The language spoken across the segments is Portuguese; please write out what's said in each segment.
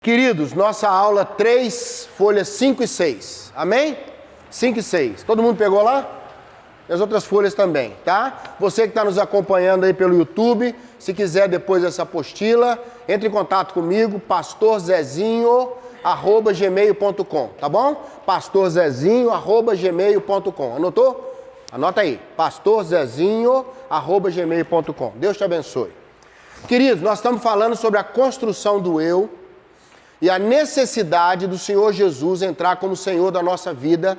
Queridos, nossa aula 3, folhas 5 e 6. Amém? 5 e 6. Todo mundo pegou lá? E as outras folhas também, tá? Você que está nos acompanhando aí pelo YouTube, se quiser depois dessa apostila, entre em contato comigo, pastorzezinho@gmail.com, tá bom? pastorzezinho@gmail.com. Anotou? Anota aí, pastorzezinho@gmail.com. Deus te abençoe. Queridos, nós estamos falando sobre a construção do eu e a necessidade do Senhor Jesus entrar como Senhor da nossa vida,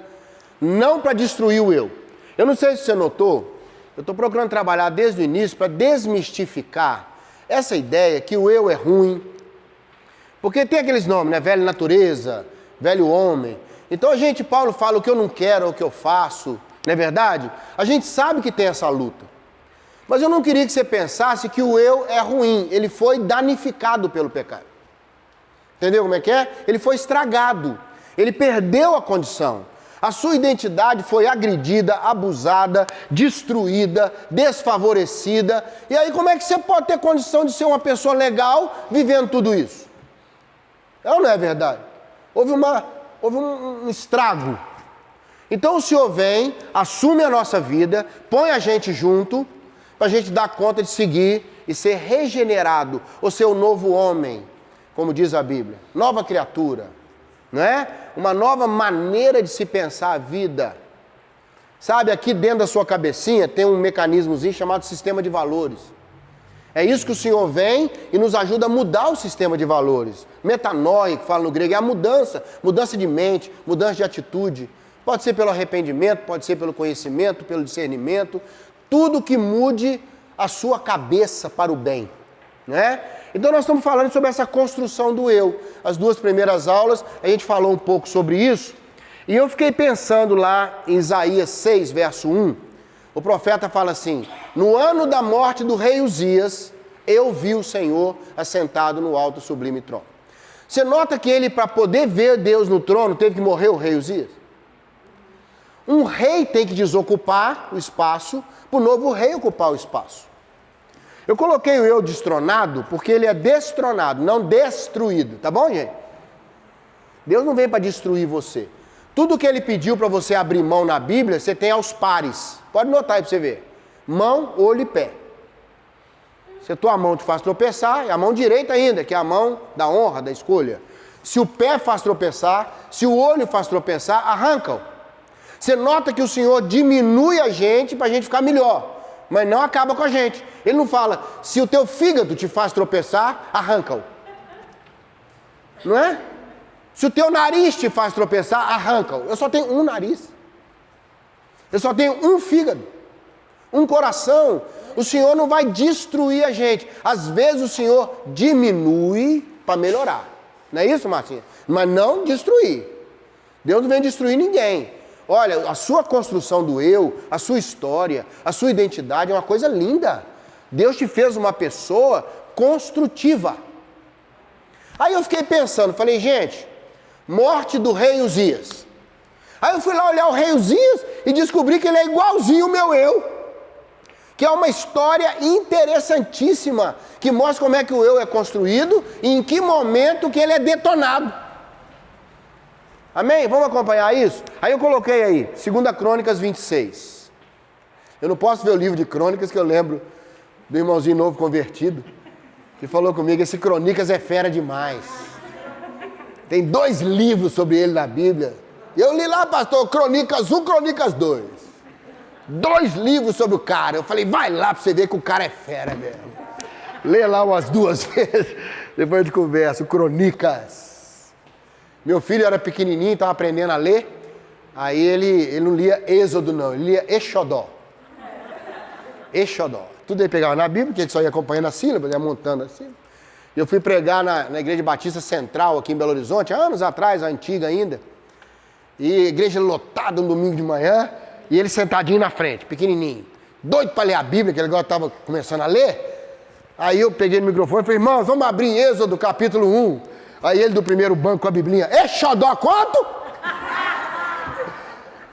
não para destruir o eu. Eu não sei se você notou, eu estou procurando trabalhar desde o início para desmistificar essa ideia que o eu é ruim. Porque tem aqueles nomes, né? Velha natureza, velho homem. Então Paulo fala o que eu não quero é o que eu faço, não é verdade? A gente sabe que tem essa luta. Mas eu não queria que você pensasse que o eu é ruim, ele foi danificado pelo pecado. Entendeu como é que é? Ele foi estragado, ele perdeu a condição. A sua identidade foi agredida, abusada, destruída, desfavorecida. E aí como é que você pode ter condição de ser uma pessoa legal vivendo tudo isso? É ou não é verdade? Houve um estrago. Então o Senhor vem, assume a nossa vida, põe a gente junto, para a gente dar conta de seguir e ser regenerado, ou ser o novo homem, como diz a Bíblia, nova criatura. Não é? Uma nova maneira de se pensar a vida. Sabe, aqui dentro da sua cabecinha tem um mecanismozinho chamado sistema de valores. É isso que o Senhor vem e nos ajuda a mudar o sistema de valores. Metanoia, que fala no grego, é a mudança de mente, mudança de atitude. Pode ser pelo arrependimento, pode ser pelo conhecimento, pelo discernimento. Tudo que mude a sua cabeça para o bem, não é? Então nós estamos falando sobre essa construção do eu. As 2 primeiras aulas a gente falou um pouco sobre isso. E eu fiquei pensando lá em Isaías 6, verso 1. O profeta fala assim: no ano da morte do rei Uzias, eu vi o Senhor assentado no alto sublime trono. Você nota que ele, para poder ver Deus no trono, teve que morrer o rei Uzias? Um rei tem que desocupar o espaço para o novo rei ocupar o espaço. Eu coloquei o eu destronado porque ele é destronado, não destruído, tá bom, gente? Deus não vem para destruir você. Tudo que ele pediu para você abrir mão na Bíblia, você tem aos pares. Pode notar aí para você ver. Mão, olho e pé. Se a tua mão te faz tropeçar, é a mão direita ainda, que é a mão da honra, da escolha. Se o pé faz tropeçar, se o olho faz tropeçar, arranca-o. Você nota que o Senhor diminui a gente para a gente ficar melhor, mas não acaba com a gente. Ele não fala, se o teu fígado te faz tropeçar, arranca-o. Não é? Se o teu nariz te faz tropeçar, arranca-o. Eu só tenho um nariz. Eu só tenho um fígado. Um coração. O Senhor não vai destruir a gente. Às vezes o Senhor diminui para melhorar. Não é isso, Marcinha? Mas não destruir. Deus não vem destruir ninguém. Olha, a sua construção do eu, a sua história, a sua identidade é uma coisa linda. Deus te fez uma pessoa construtiva. Aí eu fiquei pensando, falei, gente, morte do rei Uzias. Aí eu fui lá olhar o rei Uzias e descobri que ele é igualzinho o meu eu. Que é uma história interessantíssima, que mostra como é que o eu é construído e em que momento que ele é detonado. Amém? Vamos acompanhar isso? Aí eu coloquei aí, 2 Crônicas 26. Eu não posso ver o livro de Crônicas, que eu lembro do irmãozinho novo convertido, que falou comigo, esse Crônicas é fera demais. Tem 2 livros sobre ele na Bíblia. Eu li lá, pastor, Crônicas 1, Crônicas 2. 2 livros sobre o cara. Eu falei, vai lá pra você ver que o cara é fera mesmo. Lê lá umas 2 vezes, depois de conversa, Crônicas. Meu filho era pequenininho, estava aprendendo a ler, aí ele não lia Êxodo não, ele lia Exodó. Exodó. Tudo ele pegava na Bíblia, porque ele só ia acompanhando a sílaba, ia montando assim. Eu fui pregar na Igreja Batista Central, aqui em Belo Horizonte, há anos atrás, a antiga ainda. E a igreja lotada um domingo de manhã, e ele sentadinho na frente, pequenininho. Doido para ler a Bíblia, que ele agora estava começando a ler. Aí eu peguei no microfone e falei, irmãos, vamos abrir em Êxodo capítulo 1. Aí ele do primeiro banco com a biblinha, Exodó quanto?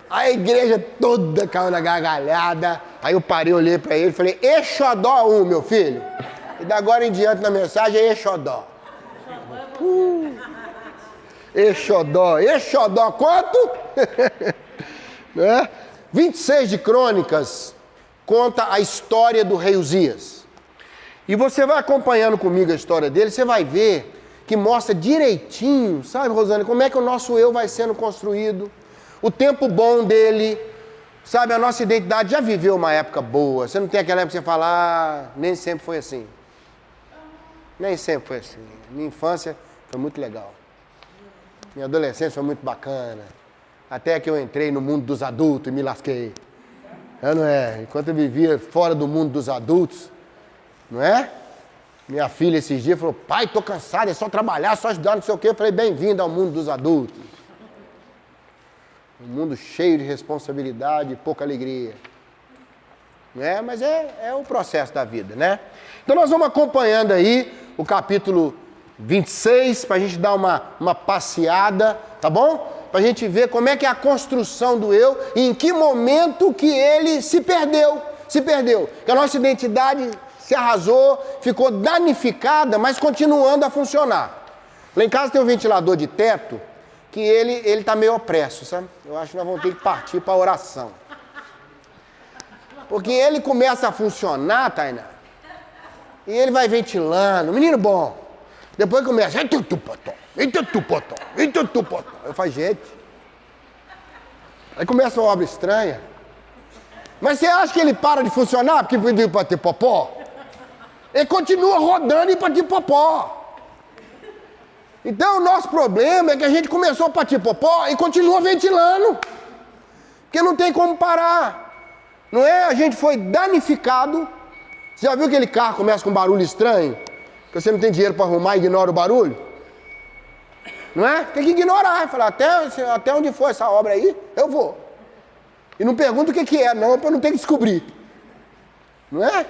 A igreja toda caiu na gargalhada. Aí eu parei, olhei para ele e falei, Exodó 1, meu filho. E da agora em diante na mensagem é Exodó. Exodó quanto? Né? 26 de Crônicas conta a história do rei Uzias. E você vai acompanhando comigo a história dele, você vai ver que mostra direitinho, sabe, Rosane, como é que o nosso eu vai sendo construído, o tempo bom dele, sabe, a nossa identidade já viveu uma época boa. Você não tem aquela época que você fala, nem sempre foi assim. Nem sempre foi assim. Minha infância foi muito legal. Minha adolescência foi muito bacana. Até que eu entrei no mundo dos adultos e me lasquei. Não é? Enquanto eu vivia fora do mundo dos adultos, não é? Minha filha esses dias falou, pai, tô cansado, é só trabalhar, só ajudar, não sei o quê. Eu falei, bem-vindo ao mundo dos adultos. Um mundo cheio de responsabilidade e pouca alegria. Né? Mas é o processo da vida, né? Então nós vamos acompanhando aí o capítulo 26, para a gente dar uma passeada, tá bom? Para a gente ver como é que é a construção do eu e em que momento que ele se perdeu. Que a nossa identidade se arrasou, ficou danificada, mas continuando a funcionar. Lá em casa tem um ventilador de teto que ele está meio opresso, sabe? Eu acho que nós vamos ter que partir para a oração. Porque ele começa a funcionar, Tainá, e ele vai ventilando, menino bom. Depois começa, eu falo, gente. Aí começa uma obra estranha. Mas você acha que ele para de funcionar porque pediu para ter popó? Ele continua rodando e para ter popó. Então o nosso problema é que a gente começou a partir popó e continua ventilando. Porque não tem como parar. Não é? A gente foi danificado. Você já viu aquele carro começa com um barulho estranho? Que você não tem dinheiro para arrumar e ignora o barulho? Não é? Tem que ignorar. Falar, até onde foi essa obra aí, eu vou. E não pergunta o que é, não, para não ter que descobrir. Não é?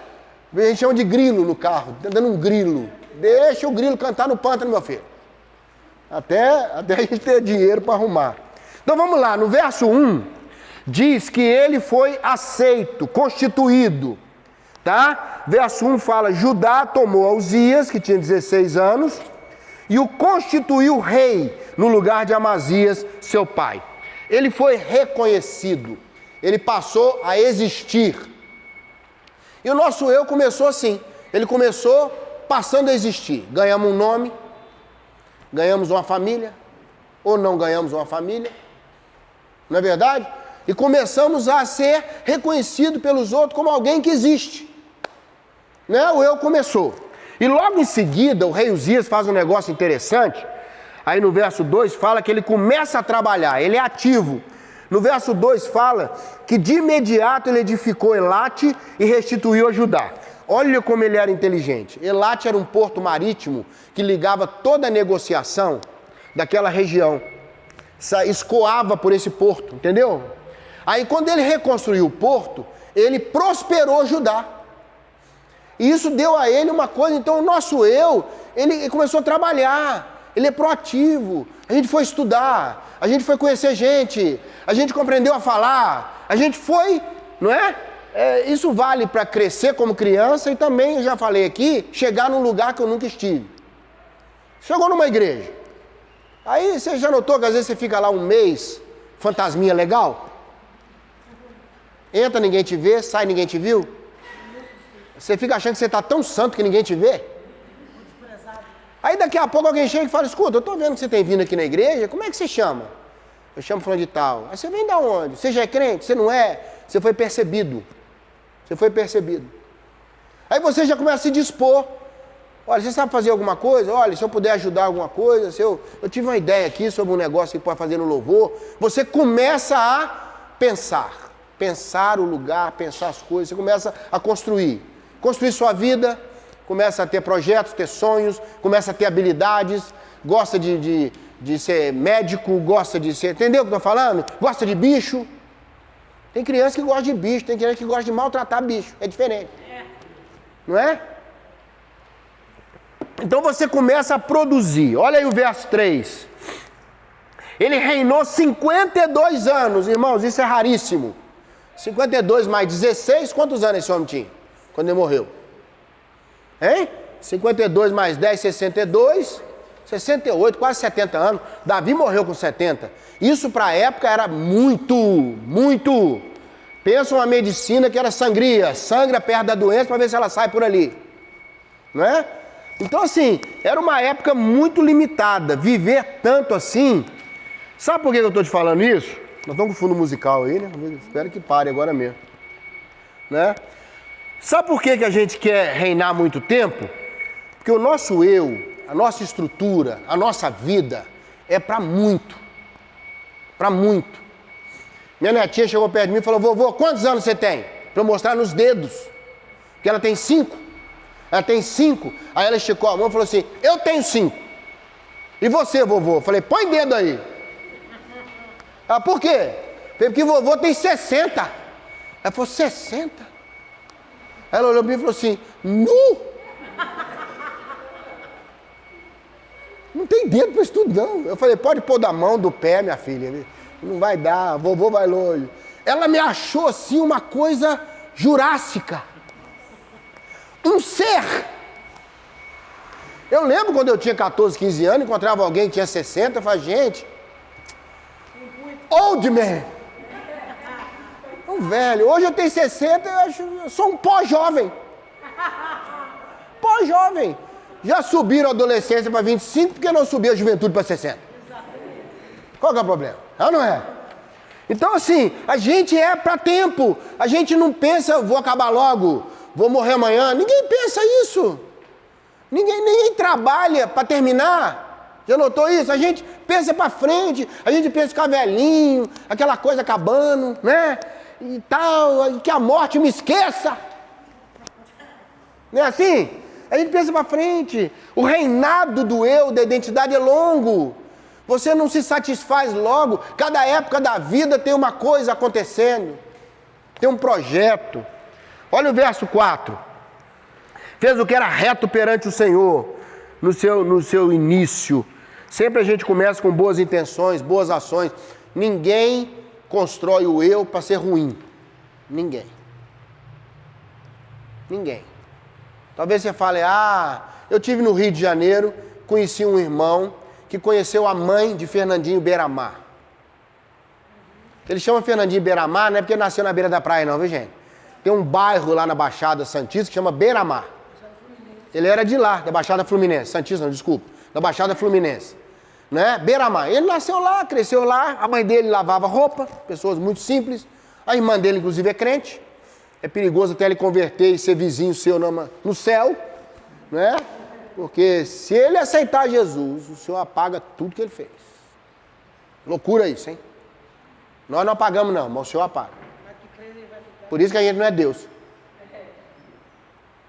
A gente chama de grilo no carro, tá dando um grilo. Deixa o grilo cantar no pântano, meu filho. Até a gente ter dinheiro para arrumar. Então vamos lá, no verso 1, diz que ele foi aceito, constituído. Tá? Verso 1 fala, Judá tomou a Uzias, que tinha 16 anos, e o constituiu rei no lugar de Amazias, seu pai. Ele foi reconhecido, ele passou a existir. E o nosso eu começou assim, ele começou passando a existir. Ganhamos um nome, ganhamos uma família, ou não ganhamos uma família, não é verdade? E começamos a ser reconhecido pelos outros como alguém que existe. Né? O eu começou. E logo em seguida, o rei Uzias faz um negócio interessante. Aí no verso 2 fala que ele começa a trabalhar, ele é ativo. No verso 2 fala que de imediato ele edificou Elate e restituiu a Judá. Olha como ele era inteligente. Elate era um porto marítimo que ligava toda a negociação daquela região. Escoava por esse porto, entendeu? Aí quando ele reconstruiu o porto, ele prosperou Judá. E isso deu a ele uma coisa, então o nosso eu, ele começou a trabalhar, ele é proativo, a gente foi estudar, a gente foi conhecer gente, a gente compreendeu a falar, a gente foi, não é? Isso vale para crescer como criança e também, eu já falei aqui, chegar num lugar que eu nunca estive. Chegou numa igreja, aí você já notou que às vezes você fica lá um mês, fantasminha legal? Entra, ninguém te vê, sai, ninguém te viu? Você fica achando que você está tão santo que ninguém te vê? Aí daqui a pouco alguém chega e fala, escuta, eu estou vendo que você tem vindo aqui na igreja, como é que você chama? Eu chamo fulano de tal. Aí você vem da onde? Você já é crente? Você não é? Você foi percebido. Você foi percebido. Aí você já começa a se dispor. Olha, você sabe fazer alguma coisa? Olha, se eu puder ajudar alguma coisa, se eu tive uma ideia aqui sobre um negócio que pode fazer no louvor. Você começa a pensar. Pensar o lugar, pensar as coisas. Você começa a construir. Construir sua vida, começa a ter projetos, ter sonhos, começa a ter habilidades, gosta de ser médico, gosta de ser... Entendeu o que eu estou falando? Gosta de bicho. Tem criança que gosta de bicho, tem criança que gosta de maltratar bicho. É diferente. Não é? Então você começa a produzir. Olha aí o verso 3. Ele reinou 52 anos, irmãos, isso é raríssimo. 52 mais 16, quantos anos esse homem tinha? Quando ele morreu. Hein? 52 mais 10, 62. 68, quase 70 anos. Davi morreu com 70. Isso para a época era muito. Pensa uma medicina que era sangria. Sangra perto da doença para ver se ela sai por ali. Não é? Então assim, era uma época muito limitada. Viver tanto assim... Sabe por que eu estou te falando isso? Nós estamos com fundo musical aí, né? Espero que pare agora mesmo. Né? Sabe por que a gente quer reinar muito tempo? Porque o nosso eu, a nossa estrutura, a nossa vida é para muito. Para muito. Minha netinha chegou perto de mim e falou, vovô, quantos anos você tem? Para eu mostrar nos dedos. Porque ela tem 5. Ela tem 5. Aí ela esticou a mão e falou assim, eu tenho 5. E você, vovô? Eu falei, põe dedo aí. Ah, por quê? Porque vovô tem 60. Ela falou, 60? Aí ela olhou para mim e falou assim, nu! Não tem dedo para isso tudo, não. Eu falei, pode pôr da mão, do pé, minha filha. Não vai dar, vovô vai longe. Ela me achou assim uma coisa jurássica. Um ser. Eu lembro quando eu tinha 14, 15 anos, encontrava alguém que tinha 60, eu falava, gente... Old man. Um velho. Hoje eu tenho 60, eu sou um pós-jovem. Pós-jovem. Já subiram a adolescência para 25, porque não subiu a juventude para 60? Qual que é o problema? É ou não é? Então assim, a gente é para tempo. A gente não pensa, vou acabar logo, vou morrer amanhã. Ninguém pensa isso. Ninguém trabalha para terminar. Já notou isso? A gente pensa para frente, a gente pensa ficar velhinho, aquela coisa acabando, né? E tal, que a morte me esqueça. Não é assim? A gente pensa para frente. O reinado do eu, da identidade é longo. Você não se satisfaz logo. Cada época da vida tem uma coisa acontecendo. Tem um projeto. Olha o verso 4. Fez o que era reto perante o Senhor no seu início. Sempre a gente começa com boas intenções, boas ações. Ninguém constrói o eu para ser ruim. Ninguém. Talvez você fale, eu tive no Rio de Janeiro, conheci um irmão que conheceu a mãe de Fernandinho Beiramar. Ele chama Fernandinho Beiramar, não é porque nasceu na beira da praia não, viu gente? Tem um bairro lá na Baixada Santista que chama Beiramar. Ele era de lá, da Baixada Fluminense. Santista não, desculpa. Da Baixada Fluminense. Né? Beiramar. Ele nasceu lá, cresceu lá. A mãe dele lavava roupa, pessoas muito simples. A irmã dele, inclusive, é crente. É perigoso até ele converter e ser vizinho seu no céu. Né? Porque se ele aceitar Jesus, o Senhor apaga tudo que ele fez. Loucura isso, hein? Nós não apagamos não, mas o Senhor apaga. Por isso que a gente não é Deus.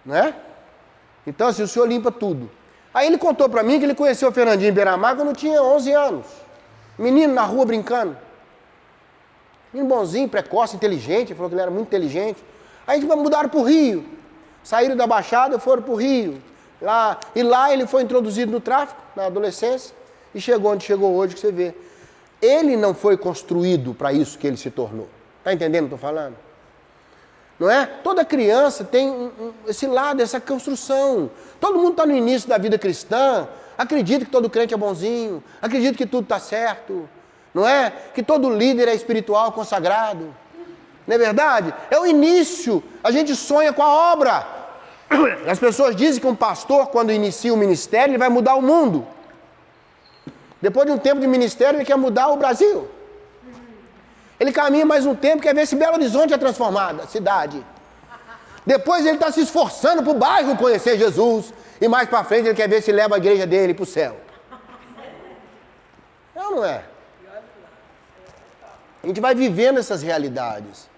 Né? Então assim, o Senhor limpa tudo. Aí ele contou pra mim que ele conheceu o Fernandinho Beiramar quando tinha 11 anos. Menino na rua brincando. Menino bonzinho, precoce, inteligente. Ele falou que ele era muito inteligente. Aí eles mudaram pro Rio. Saíram da Baixada e foram pro Rio. Lá ele foi introduzido no tráfico, na adolescência. E chegou onde chegou hoje, que você vê. Ele não foi construído para isso que ele se tornou. Tá entendendo o que eu tô falando? Não é? Toda criança tem esse lado, essa construção. Todo mundo está no início da vida cristã, acredita que todo crente é bonzinho, acredita que tudo está certo, não é? Que todo líder é espiritual, consagrado. Não é verdade? É o início. A gente sonha com a obra. As pessoas dizem que um pastor, quando inicia o ministério, ele vai mudar o mundo. Depois de um tempo de ministério, ele quer mudar o Brasil. Ele caminha mais um tempo, quer ver se Belo Horizonte é transformada, a cidade. Depois ele está se esforçando para o bairro conhecer Jesus. E mais para frente ele quer ver se leva a igreja dele para o céu. É ou não é? A gente vai vivendo essas realidades.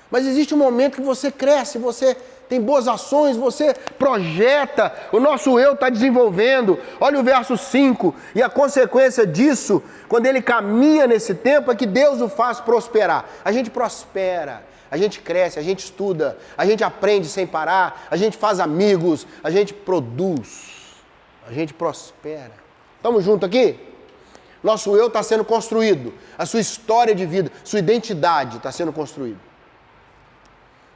Mas existe um momento que você cresce, você tem boas ações, você projeta, o nosso eu está desenvolvendo. Olha o verso 5, e a consequência disso, quando ele caminha nesse tempo, é que Deus o faz prosperar. A gente prospera, a gente cresce, a gente estuda, a gente aprende sem parar, a gente faz amigos, a gente produz, a gente prospera. Estamos juntos aqui? Nosso eu está sendo construído, a sua história de vida, sua identidade está sendo construída.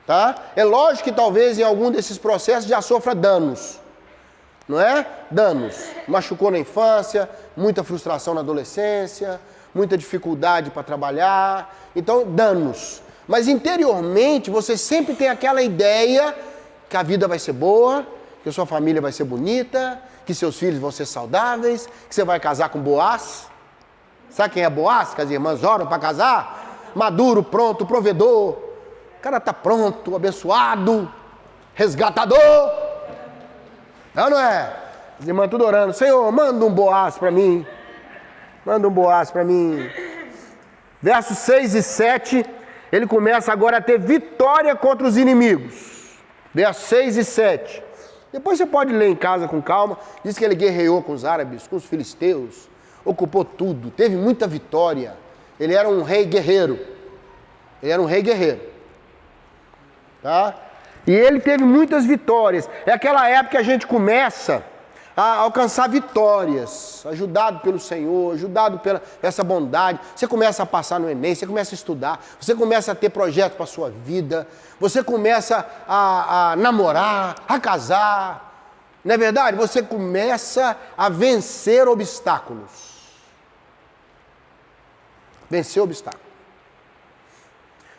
Tá? É lógico que talvez em algum desses processos já sofra danos. não é? Danos. Machucou na infância, muita frustração na adolescência, muita dificuldade para trabalhar. Então, danos. Mas interiormente, você sempre tem aquela ideia que a vida vai ser boa, que a sua família vai ser bonita, que seus filhos vão ser saudáveis, que você vai casar com Boaz. Sabe quem é Boaz? Que as irmãs oram para casar? Maduro, pronto, provedor. O cara está pronto, abençoado, resgatador. Não é? As irmãs tudo orando. Senhor, manda um Boaz para mim. Manda um Boaz para mim. Versos 6 e 7, ele começa agora a ter vitória contra os inimigos. Versos 6 e 7. Depois você pode ler em casa com calma. Diz que ele guerreou com os árabes, com os filisteus. Ocupou tudo, teve muita vitória. Ele era um rei guerreiro. Ele era um rei guerreiro. Tá? E ele teve muitas vitórias. É aquela época que a gente começa a alcançar vitórias, ajudado pelo Senhor, ajudado pela essa bondade. Você começa a passar no Enem, você começa a estudar, você começa a ter projetos para a sua vida, você começa a namorar, a casar. Não é verdade? Você começa a vencer obstáculos. Vencer obstáculos.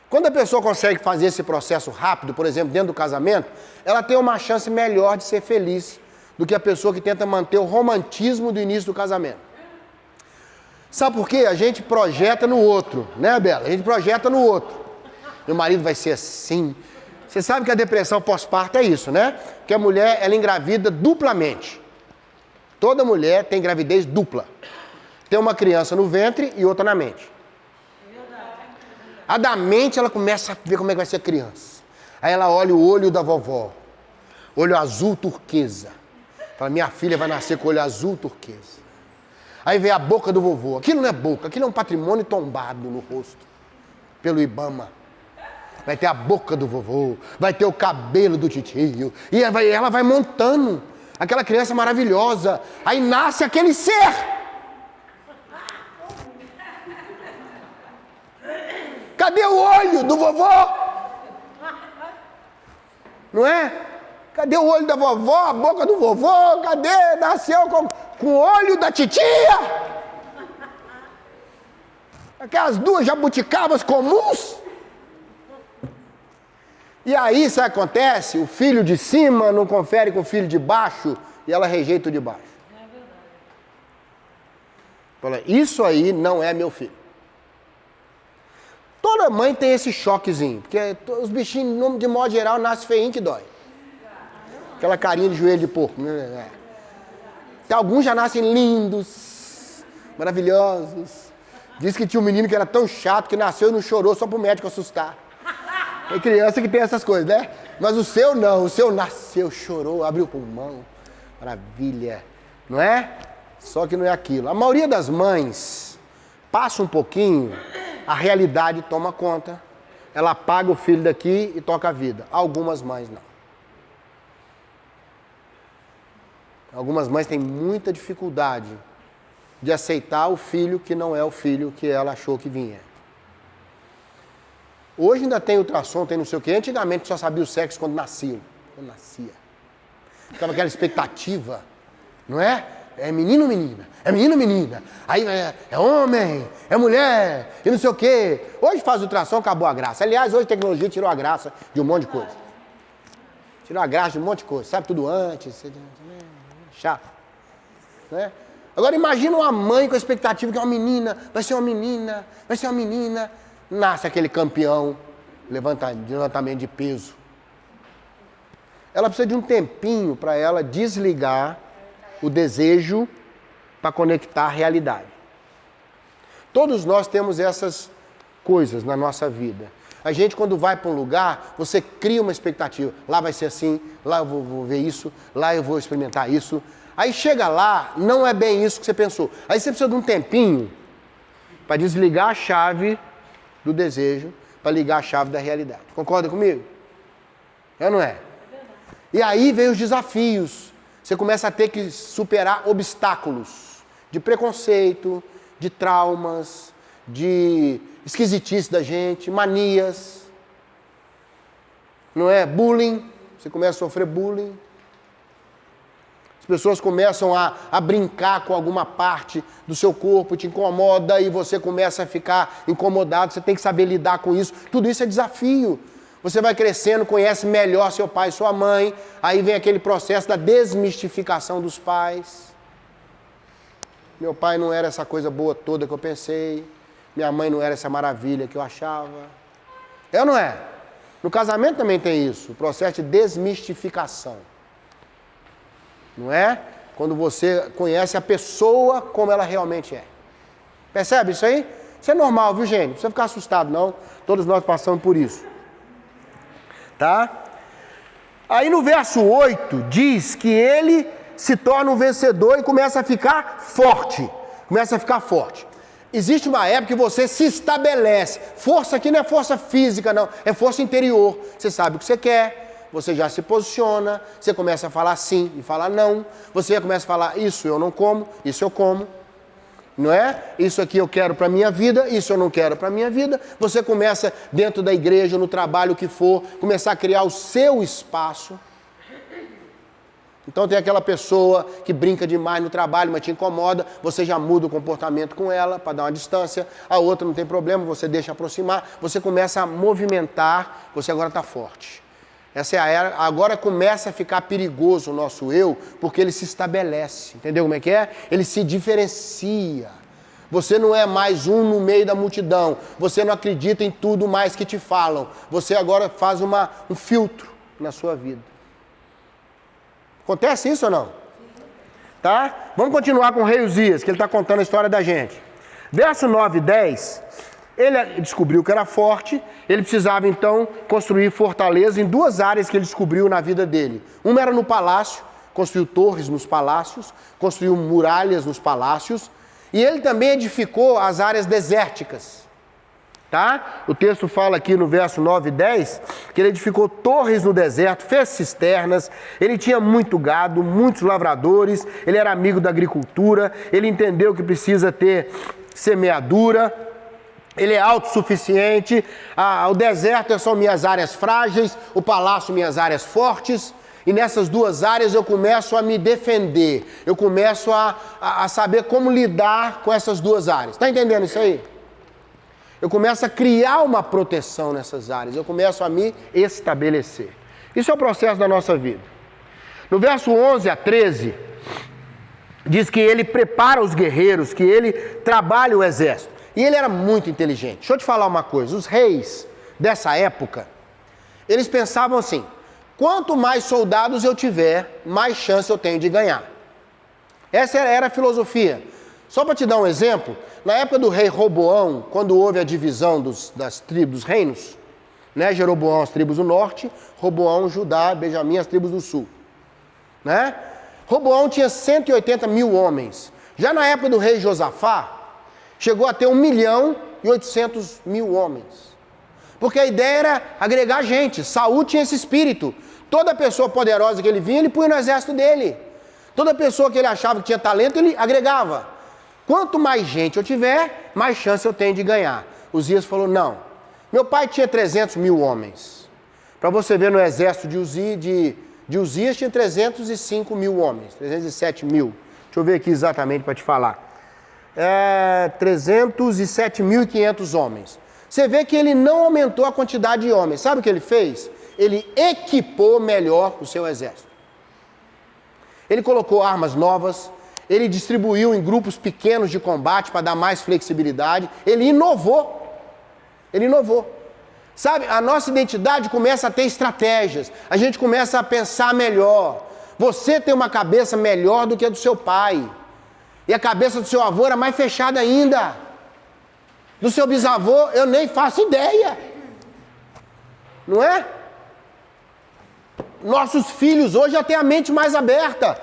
Quando a pessoa consegue fazer esse processo rápido, por exemplo, dentro do casamento, ela tem uma chance melhor de ser feliz do que a pessoa que tenta manter o romantismo do início do casamento. Sabe por quê? A gente projeta no outro, né, Bela? A gente projeta no outro. Meu marido vai ser assim. Você sabe que a depressão pós-parto é isso, né? Que a mulher, ela engravida duplamente. Toda mulher tem gravidez dupla. Tem uma criança no ventre e outra na mente. A da mente, ela começa a ver como é que vai ser a criança. Aí ela olha o olho da vovó. Olho azul turquesa. Fala, minha filha vai nascer com olho azul turquesa. Aí vem a boca do vovô. Aquilo não é boca, aquilo é um patrimônio tombado no rosto. Pelo Ibama. Vai ter a boca do vovô. Vai ter o cabelo do titio. E ela vai montando. Aquela criança maravilhosa. Aí nasce aquele ser. Cadê o olho do vovô? Não é? Cadê o olho da vovó, a boca do vovô? Cadê? Nasceu com o olho da titia? Aquelas duas jabuticabas comuns. E aí, sabe o que acontece? O filho de cima não confere com o filho de baixo e ela rejeita o de baixo. Fala, isso aí não é meu filho. Toda mãe tem esse choquezinho, porque os bichinhos, de modo geral, nascem feinho que dói. Aquela carinha de joelho de porco. Alguns já nascem lindos, maravilhosos. Diz que tinha um menino que era tão chato que nasceu e não chorou só pro médico assustar. Tem criança que tem essas coisas, né? Mas o seu não, o seu nasceu, chorou, abriu o pulmão. Maravilha, não é? Só que não é aquilo. A maioria das mães passa um pouquinho, a realidade toma conta, ela apaga o filho daqui e toca a vida. Algumas mães não. Algumas mães têm muita dificuldade de aceitar o filho que não é o filho que ela achou que vinha. Hoje ainda tem ultrassom, tem não sei o quê. Antigamente só sabia o sexo quando nascia. Quando nascia. Ficava aquela expectativa, não é? É menino ou menina? É menino ou menina? Aí é homem, é mulher, e não sei o quê. Hoje faz ultrassom, acabou a graça. Aliás, hoje a tecnologia tirou a graça de um monte de coisa. Tirou a graça de um monte de coisa. Sabe tudo antes. Chato. Né? Agora imagina uma mãe com a expectativa que é uma menina, vai ser uma menina, vai ser uma menina. Nasce aquele campeão de levantamento de peso. Ela precisa de um tempinho para ela desligar o desejo para conectar a realidade. Todos nós temos essas coisas na nossa vida. A gente, quando vai para um lugar, você cria uma expectativa. Lá vai ser assim, lá eu vou ver isso, lá eu vou experimentar isso. Aí chega lá, não é bem isso que você pensou. Aí você precisa de um tempinho para desligar a chave do desejo, para ligar a chave da realidade. Concorda comigo? É ou não é? E aí vem os desafios. Você começa a ter que superar obstáculos de preconceito, de traumas, de esquisitice da gente, manias. Não é? Bullying. Você começa a sofrer bullying. pessoas começam a brincar com alguma parte do seu corpo, te incomoda e você começa a ficar incomodado, você tem que saber lidar com isso. Tudo isso é desafio. Você vai crescendo, conhece melhor seu pai e sua mãe, aí vem aquele processo da desmistificação dos pais. Meu pai não era essa coisa boa toda que eu pensei, minha mãe não era essa maravilha que eu achava. É ou não é? No casamento também tem isso, o processo de desmistificação. Não é? Quando você conhece a pessoa como ela realmente é. Percebe isso aí? Isso é normal, viu, gente? Não precisa ficar assustado, não. Todos nós passamos por isso. Tá? Aí no verso 8 diz que ele se torna um vencedor e começa a ficar forte. Começa a ficar forte. Existe uma época que você se estabelece. Força aqui não é força física, não. É força interior. Você sabe o que você quer. Você já se posiciona, você começa a falar sim e falar não, você começa a falar isso eu não como, isso eu como, não é? Isso aqui eu quero para a minha vida, isso eu não quero para a minha vida. Você começa dentro da igreja, no trabalho que for, começar a criar o seu espaço. Então tem aquela pessoa que brinca demais no trabalho, mas te incomoda, você já muda o comportamento com ela para dar uma distância, a outra não tem problema, você deixa aproximar, você começa a movimentar, você agora está forte. Essa é a era, agora começa a ficar perigoso o nosso eu, porque ele se estabelece, entendeu como é que é? Ele se diferencia. Você não é mais um no meio da multidão, você não acredita em tudo mais que te falam, você agora faz um filtro na sua vida. Acontece isso ou não? Tá? Vamos continuar com o rei Uzias, que ele está contando a história da gente. Verso 9 e 10... Ele descobriu que era forte, ele precisava então construir fortaleza em duas áreas que ele descobriu na vida dele. Uma era no palácio, construiu torres nos palácios, construiu muralhas nos palácios, e ele também edificou as áreas desérticas. Tá? O texto fala aqui no verso 9 e 10, que ele edificou torres no deserto, fez cisternas, ele tinha muito gado, muitos lavradores, ele era amigo da agricultura, ele entendeu que precisa ter semeadura, ele é autossuficiente, o deserto são minhas áreas frágeis, o palácio minhas áreas fortes, e nessas duas áreas eu começo a me defender, eu começo a saber como lidar com essas duas áreas. Está entendendo isso aí? Eu começo a criar uma proteção nessas áreas, eu começo a me estabelecer. Isso é o processo da nossa vida. No verso 11 a 13, diz que ele prepara os guerreiros, que ele trabalha o exército. E ele era muito inteligente. Deixa eu te falar uma coisa, os reis dessa época, eles pensavam assim, quanto mais soldados eu tiver, mais chance eu tenho de ganhar. Essa era a filosofia. Só para te dar um exemplo, na época do rei Roboão, quando houve a divisão das tribos, dos reinos, né? Jeroboão as tribos do norte, Roboão, Judá, Benjamim as tribos do sul. Né? Roboão tinha 180 mil homens. Já na época do rei Josafá, chegou a ter 1.800.000 homens. Porque a ideia era agregar gente. Saul tinha esse espírito. Toda pessoa poderosa que ele vinha, ele punha no exército dele. Toda pessoa que ele achava que tinha talento, ele agregava. Quanto mais gente eu tiver, mais chance eu tenho de ganhar. Uzias falou, não. Meu pai tinha 300 mil homens. Para você ver no exército de Uzias tinha 305 mil homens. 307 mil. Deixa eu ver aqui exatamente para te falar. 307.500 homens. Você vê que ele não aumentou a quantidade de homens. Sabe o que ele fez? Ele equipou melhor o seu exército. Ele colocou armas novas, ele distribuiu em grupos pequenos de combate para dar mais flexibilidade. Ele inovou. Ele inovou. Sabe, a nossa identidade começa a ter estratégias. A gente começa a pensar melhor. Você tem uma cabeça melhor do que a do seu pai. E a cabeça do seu avô era mais fechada ainda. Do seu bisavô, eu nem faço ideia. Não é? Nossos filhos hoje já têm a mente mais aberta.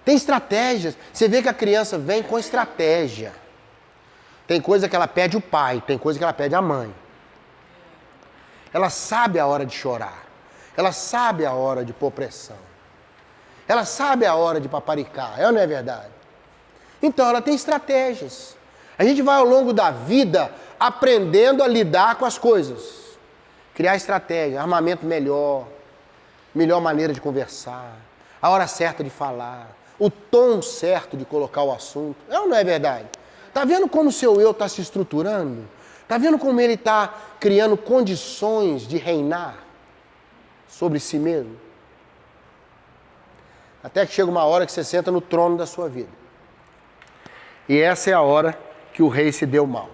Tem estratégias. Você vê que a criança vem com estratégia. Tem coisa que ela pede o pai, tem coisa que ela pede a mãe. Ela sabe a hora de chorar. Ela sabe a hora de pôr pressão. Ela sabe a hora de paparicar. É ou não é verdade? Então ela tem estratégias. A gente vai ao longo da vida aprendendo a lidar com as coisas. Criar estratégia, armamento melhor, melhor maneira de conversar, a hora certa de falar, o tom certo de colocar o assunto. É ou não é verdade? Está vendo como o seu eu está se estruturando? Está vendo como ele está criando condições de reinar sobre si mesmo? Até que chega uma hora que você senta no trono da sua vida. E essa é a hora que o rei se deu mal.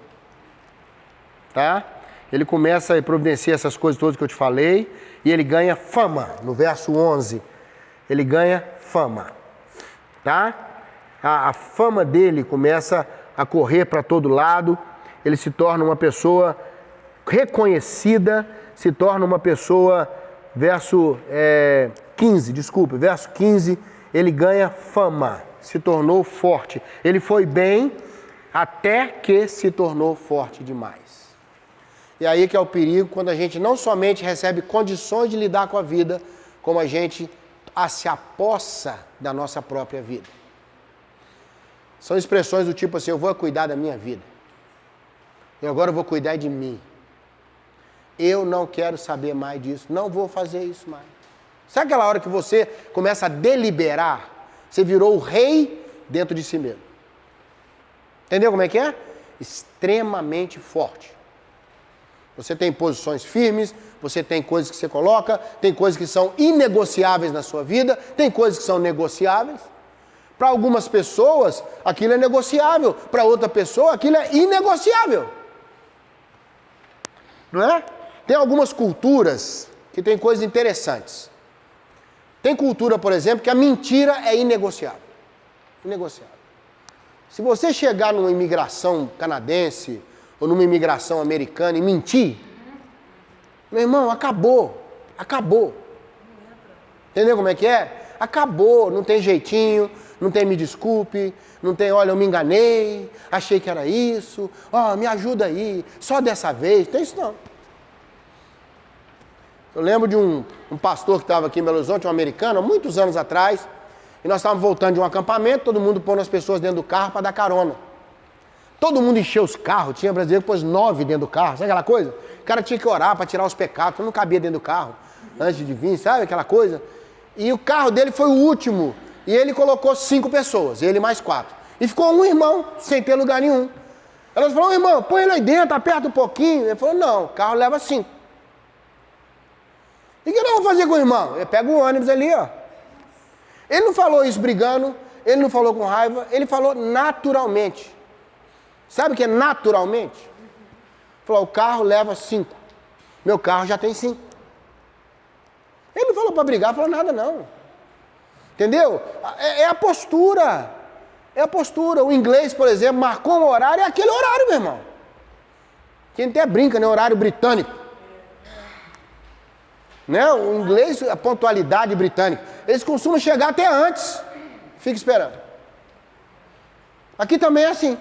Tá? Ele começa a providenciar essas coisas todas que eu te falei, e ele ganha fama. No verso 11, ele ganha fama. Tá? A fama dele começa a correr para todo lado, ele se torna uma pessoa reconhecida, se torna uma pessoa, verso 15, ele ganha fama, se tornou forte. Ele foi bem até que se tornou forte demais. E aí que é o perigo, quando a gente não somente recebe condições de lidar com a vida, como a gente se apossa da nossa própria vida. São expressões do tipo assim, eu vou cuidar da minha vida. Eu agora vou cuidar de mim. Eu não quero saber mais disso, não vou fazer isso mais. Sabe aquela hora que você começa a deliberar? Você virou o rei dentro de si mesmo. Entendeu como é que é? Extremamente forte. Você tem posições firmes, você tem coisas que você coloca, tem coisas que são inegociáveis na sua vida, tem coisas que são negociáveis. Para algumas pessoas, aquilo é negociável. Para outra pessoa, aquilo é inegociável. Não é? Tem algumas culturas que tem coisas interessantes. Tem cultura, por exemplo, que a mentira é inegociável. Inegociável. Se você chegar numa imigração canadense ou numa imigração americana e mentir, meu irmão, acabou. Acabou. Entendeu como é que é? Acabou. Não tem jeitinho, não tem me desculpe, não tem, olha, eu me enganei, achei que era isso, me ajuda aí, só dessa vez. Tem isso não. Eu lembro de um pastor que estava aqui em Belo Horizonte, um americano, há muitos anos atrás, e nós estávamos voltando de um acampamento, todo mundo pondo as pessoas dentro do carro para dar carona. Todo mundo encheu os carros, tinha brasileiro que pôs 9 dentro do carro, sabe aquela coisa? O cara tinha que orar para tirar os pecados, não cabia dentro do carro, antes de vir, sabe aquela coisa? E o carro dele foi o último, e ele colocou 5 pessoas, ele mais 4. E ficou um irmão, sem ter lugar nenhum. Ela falou, irmão, põe ele aí dentro, aperta um pouquinho. Ele falou, não, o carro leva 5. E o que eu vou fazer com o irmão? Ele pega o ônibus ali, ó. Ele não falou isso brigando, ele não falou com raiva, ele falou naturalmente. Sabe o que é naturalmente? Falou, o carro leva 5. Meu carro já tem 5. Ele não falou para brigar, falou nada não. Entendeu? É a postura. É a postura. O inglês, por exemplo, marcou um horário, é aquele horário, meu irmão. Quem até brinca, né? Horário britânico. Né? O inglês, a pontualidade britânica. Eles costumam chegar até antes. Fica esperando. Aqui também é assim.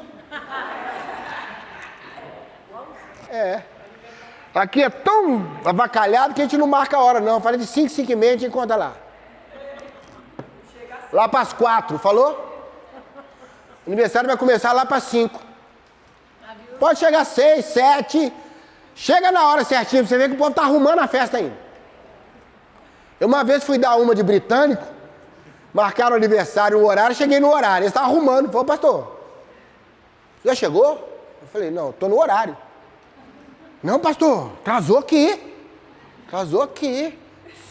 É. Aqui é tão avacalhado que a gente não marca a hora, não. Fala de 5, 5 e meia, a gente encontra lá. Lá para as 4, falou? O aniversário vai começar lá para 5. Pode chegar 6, 7. Chega na hora certinho, pra você ver que o povo tá arrumando a festa ainda. Eu uma vez fui dar uma de britânico, marcaram o aniversário, o horário, cheguei no horário. Eles estavam arrumando. Falei, pastor, já chegou? Eu falei, não, estou no horário. Não, pastor, atrasou aqui. Atrasou aqui.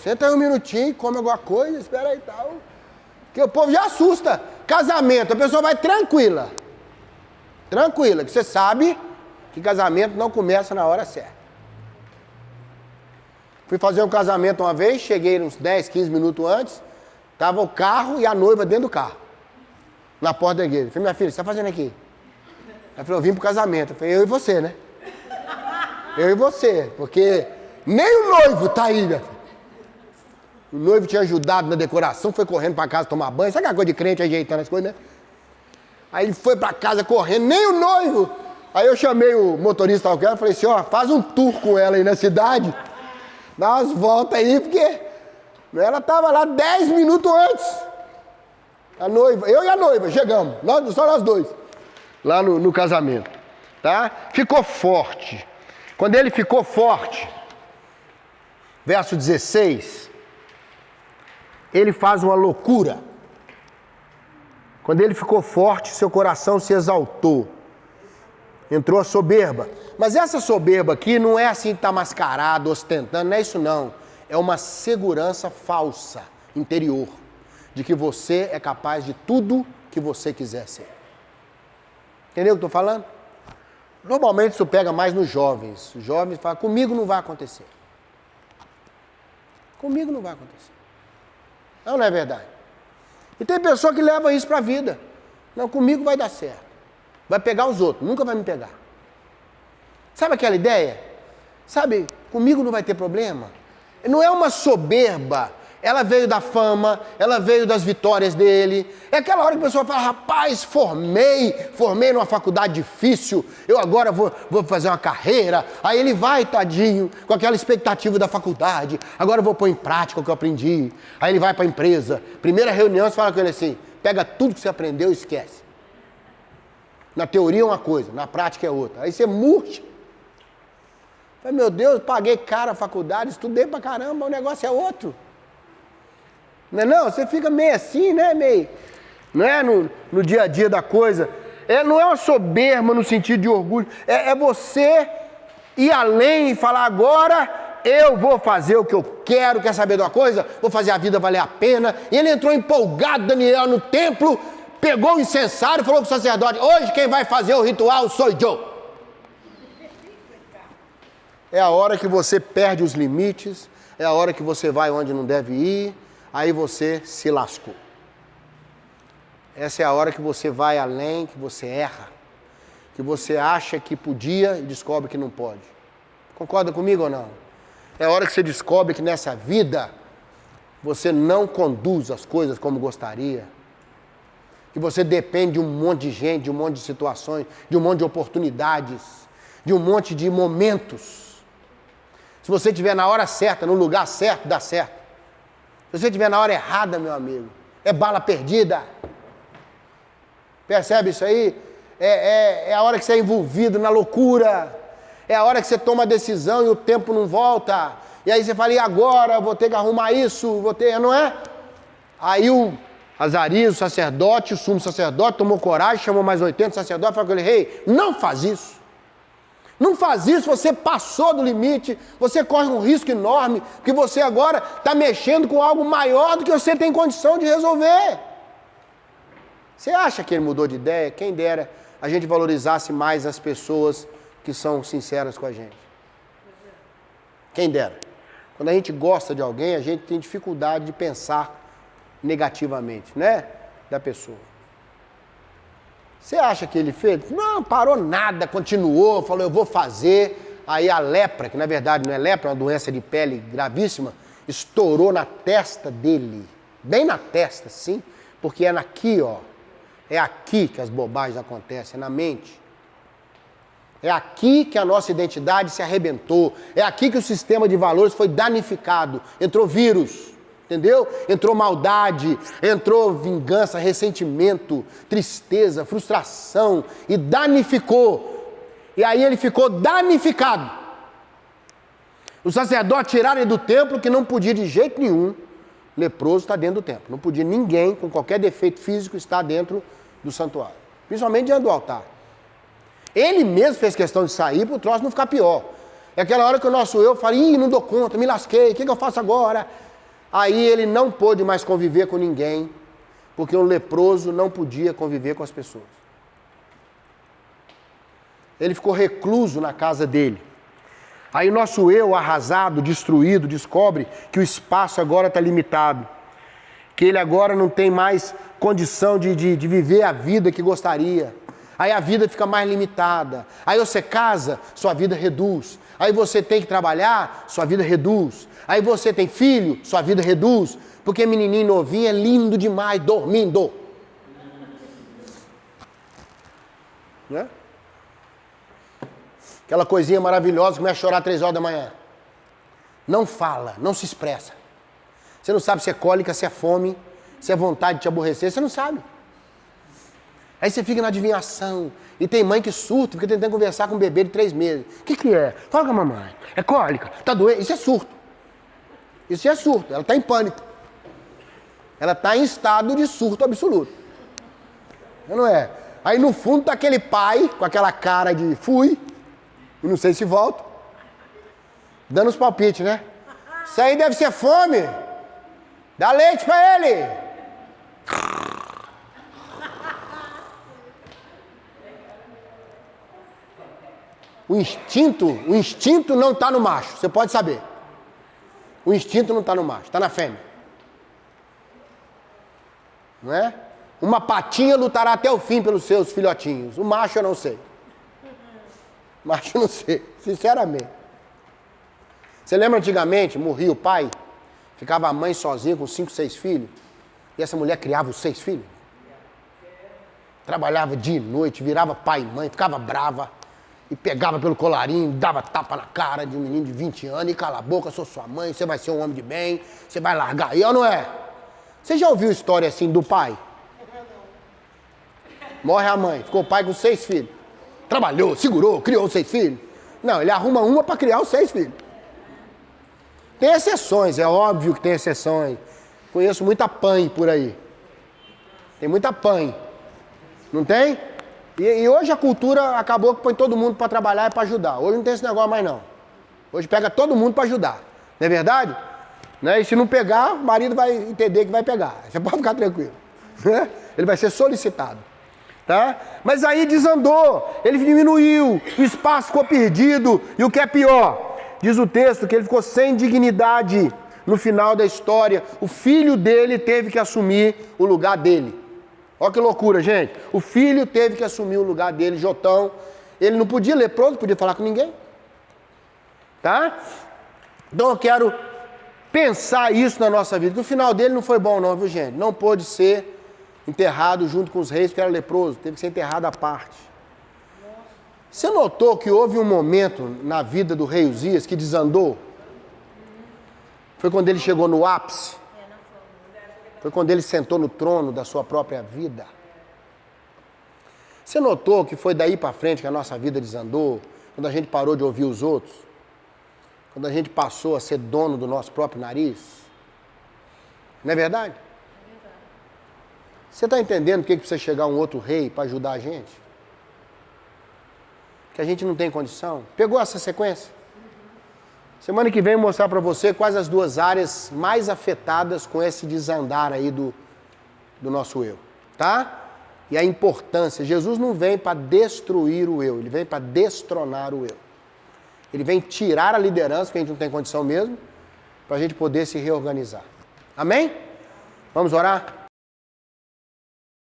Senta aí um minutinho, come alguma coisa, espera aí e tal. Porque o povo já assusta. Casamento, a pessoa vai tranquila. Tranquila, que você sabe que casamento não começa na hora certa. Fui fazer um casamento uma vez, cheguei uns 10, 15 minutos antes, estava o carro e a noiva dentro do carro, na porta da igreja. Falei, minha filha, o que você está fazendo aqui? Ela falou, eu vim para o casamento. Eu falei, eu e você, né? Eu e você, porque nem o noivo está aí, né? O noivo tinha ajudado na decoração, foi correndo para casa tomar banho. Sabe aquela coisa de crente ajeitando as coisas, né? Aí ele foi para casa correndo, nem o noivo. Aí eu chamei o motorista e falei assim, ó, faz um tour com ela aí na cidade. Dá umas voltas aí, porque ela estava lá 10 minutos antes. A noiva, eu e a noiva, chegamos, só nós dois, lá no casamento. Tá? Ficou forte. Quando ele ficou forte, verso 16, ele faz uma loucura. Quando ele ficou forte, seu coração se exaltou. Entrou a soberba. Mas essa soberba aqui não é assim que está mascarado, ostentando, não é isso não. É uma segurança falsa, interior, de que você é capaz de tudo que você quiser ser. Entendeu o que eu estou falando? Normalmente isso pega mais nos jovens. Os jovens falam, comigo não vai acontecer. Comigo não vai acontecer. Não é verdade? E tem pessoa que leva isso para a vida. Não, comigo vai dar certo. Vai pegar os outros, nunca vai me pegar. Sabe aquela ideia? Sabe, comigo não vai ter problema. Não é uma soberba. Ela veio da fama, ela veio das vitórias dele. É aquela hora que a pessoa fala, rapaz, formei numa faculdade difícil, eu agora vou fazer uma carreira. Aí ele vai, tadinho, com aquela expectativa da faculdade, agora eu vou pôr em prática o que eu aprendi. Aí ele vai para a empresa, primeira reunião, você fala com ele assim, pega tudo que você aprendeu e esquece. Na teoria é uma coisa, na prática é outra. Aí você murcha. Fala, meu Deus, paguei caro a faculdade, estudei pra caramba, o negócio é outro. Não é não? Você fica meio assim, né? Meio, não é no dia a dia da coisa. Não é uma soberba no sentido de orgulho. É você ir além e falar, agora eu vou fazer o que eu quero. Quer saber de uma coisa? Vou fazer a vida valer a pena. E ele entrou empolgado, Daniel, no templo, pegou o incensário e falou com o sacerdote, hoje quem vai fazer o ritual sou eu. É a hora que você perde os limites, é a hora que você vai onde não deve ir, aí você se lascou. Essa é a hora que você vai além, que você erra, que você acha que podia e descobre que não pode. Concorda comigo ou não? É a hora que você descobre que nessa vida você não conduz as coisas como gostaria, que você depende de um monte de gente, de um monte de situações, de um monte de oportunidades, de um monte de momentos. Se você estiver na hora certa, no lugar certo, dá certo. Se você estiver na hora errada, meu amigo, é bala perdida. Percebe isso aí? É a hora que você é envolvido na loucura. É a hora que você toma a decisão e o tempo não volta. E aí você fala, e agora? Vou ter que arrumar isso, não é? Aí o Azarias, o sacerdote, o sumo sacerdote, tomou coragem, chamou mais 80 sacerdotes e falou com ele, rei, não faz isso. Não faz isso, você passou do limite, você corre um risco enorme, porque você agora está mexendo com algo maior do que você tem condição de resolver. Você acha que ele mudou de ideia? Quem dera a gente valorizasse mais as pessoas que são sinceras com a gente. Quem dera. Quando a gente gosta de alguém, a gente tem dificuldade de pensar negativamente, né? Da pessoa. Você acha que ele fez? Não, parou nada, continuou, falou, eu vou fazer. Aí a lepra, que na verdade não é lepra, é uma doença de pele gravíssima, estourou na testa dele. Bem na testa, sim, porque é aqui, ó. É aqui que as bobagens acontecem, é na mente. É aqui que a nossa identidade se arrebentou. É aqui que o sistema de valores foi danificado. Entrou vírus. Entendeu? Entrou maldade, entrou vingança, ressentimento, tristeza, frustração e danificou. E aí ele ficou danificado. Os sacerdotes tiraram ele do templo que não podia de jeito nenhum. Leproso está dentro do templo. Não podia ninguém com qualquer defeito físico estar dentro do santuário. Principalmente diante do altar. Ele mesmo fez questão de sair para o troço não ficar pior. É aquela hora que o nosso eu fala, não dou conta, me lasquei, o que eu faço agora? Aí ele não pôde mais conviver com ninguém, porque o leproso não podia conviver com as pessoas. Ele ficou recluso na casa dele. Aí o nosso eu arrasado, destruído, descobre que o espaço agora está limitado. Que ele agora não tem mais condição de viver a vida que gostaria. Aí a vida fica mais limitada. Aí você casa, sua vida reduz. Aí você tem que trabalhar, sua vida reduz. Aí você tem filho, sua vida reduz. Porque menininho novinho é lindo demais, dormindo. Né? Aquela coisinha maravilhosa que começa a chorar 3 horas da manhã. Não fala, não se expressa. Você não sabe se é cólica, se é fome, se é vontade de te aborrecer, você não sabe. Aí você fica na adivinhação. E tem mãe que surta, fica tentando conversar com um bebê de 3 meses. O que é? Fala com a mamãe. É cólica? Tá doente? Isso é surto. Isso é surto. Ela está em pânico. Ela está em estado de surto absoluto. Não é? Aí no fundo tá aquele pai com aquela cara de fui, e não sei se volto, dando os palpites, né? Isso aí deve ser fome. Dá leite pra ele. O instinto não está no macho, você pode saber. O instinto não está no macho, está na fêmea. Não é? Uma patinha lutará até o fim pelos seus filhotinhos. O macho eu não sei. Macho eu não sei, sinceramente. Você lembra antigamente, morria o pai, ficava a mãe sozinha com 5, 6 filhos, e essa mulher criava os 6 filhos? Trabalhava dia e noite, virava pai e mãe, ficava brava, e pegava pelo colarinho, dava tapa na cara de um menino de 20 anos, e cala a boca, sou sua mãe, você vai ser um homem de bem, você vai largar aí, ou não é? Você já ouviu história assim do pai? Morre a mãe, ficou o pai com 6 filhos. Trabalhou, segurou, criou 6 filhos. Não, ele arruma uma para criar os 6 filhos. Tem exceções, é óbvio que tem exceções. Conheço muita pãe por aí. Tem muita pãe. Não tem? E hoje a cultura acabou que põe todo mundo para trabalhar e para ajudar. Hoje não tem esse negócio mais não. Hoje pega todo mundo para ajudar. Não é verdade? Né? E se não pegar, o marido vai entender que vai pegar. Você pode ficar tranquilo. Ele vai ser solicitado. Tá? Mas aí desandou, ele diminuiu, o espaço ficou perdido. E o que é pior, diz o texto que ele ficou sem dignidade no final da história. O filho dele teve que assumir o lugar dele. Olha que loucura, gente. O filho teve que assumir o lugar dele, Jotão. Ele não podia, leproso, não podia falar com ninguém. Tá? Então eu quero pensar isso na nossa vida. Que o final dele não foi bom não, viu gente? Não pôde ser enterrado junto com os reis, porque era leproso. Teve que ser enterrado à parte. Você notou que houve um momento na vida do rei Uzias que desandou? Foi quando ele chegou no ápice. Foi quando ele sentou no trono da sua própria vida. Você notou que foi daí para frente que a nossa vida desandou? Quando a gente parou de ouvir os outros? Quando a gente passou a ser dono do nosso próprio nariz? Não é verdade? Você está entendendo por que precisa chegar um outro rei para ajudar a gente? Que a gente não tem condição? Pegou essa sequência? Semana que vem eu vou mostrar para você quais as 2 áreas mais afetadas com esse desandar aí do nosso eu, tá? E a importância, Jesus não vem para destruir o eu, ele vem para destronar o eu. Ele vem tirar a liderança, que a gente não tem condição mesmo, para a gente poder se reorganizar. Amém? Vamos orar?